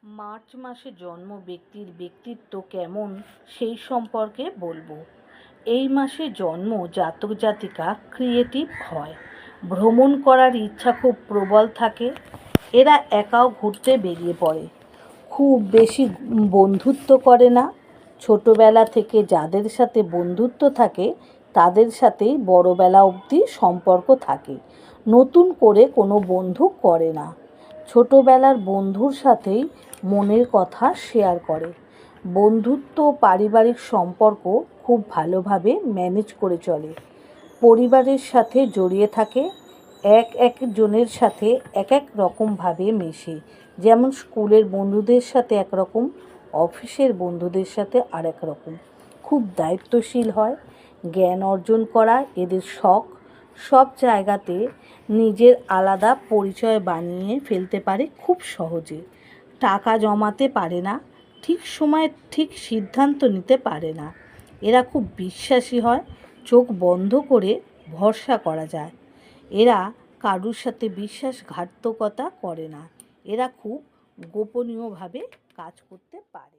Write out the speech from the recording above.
March মাসে জন্ম ব্যক্তির ব্যক্তিত্ব কেমন সেই সম্পর্কে বলবো। এই মাসে জন্ম জাতক জাতিকা ক্রিয়েটিভ হয়, ভ্রমণ করার ইচ্ছা খুব প্রবল থাকে। এরা একাও ঘুরতে বেরিয়ে পড়ে, খুব বেশি বন্ধুত্ব করে না। ছোটোবেলা থেকে যাদের সাথে বন্ধুত্ব থাকে তাদের সাথেই বড়োবেলা অবধি সম্পর্ক থাকে, নতুন করে কোনো বন্ধু করে না। ছোটোবেলার বন্ধুর সাথেই মনের কথা শেয়ার করে। বন্ধুত্ব পারিবারিক সম্পর্ক খুব ভালোভাবে ম্যানেজ করে চলে। পরিবারের সাথে জড়িয়ে থাকে, একজনের সাথে এক রকমভাবে মেশে। যেমন স্কুলের বন্ধুদের সাথে একরকম, অফিসের বন্ধুদের সাথে আরেক রকম। খুব দায়িত্বশীল হয়, জ্ঞান অর্জন করা এদের শখ। সব জায়গাতে নিজের আলাদা পরিচয় বানিয়ে ফেলতে পারে খুব সহজে। টাকা জমাতে পারে না, ঠিক সময়ে ঠিক সিদ্ধান্ত নিতে পারে না। এরা খুব বিশ্বাসী হয়, চোখ বন্ধ করে ভরসা করা যায়। এরা কারুর সাথে বিশ্বাসঘাতকতা করে না। এরা খুব গোপনীয়ভাবে কাজ করতে পারে।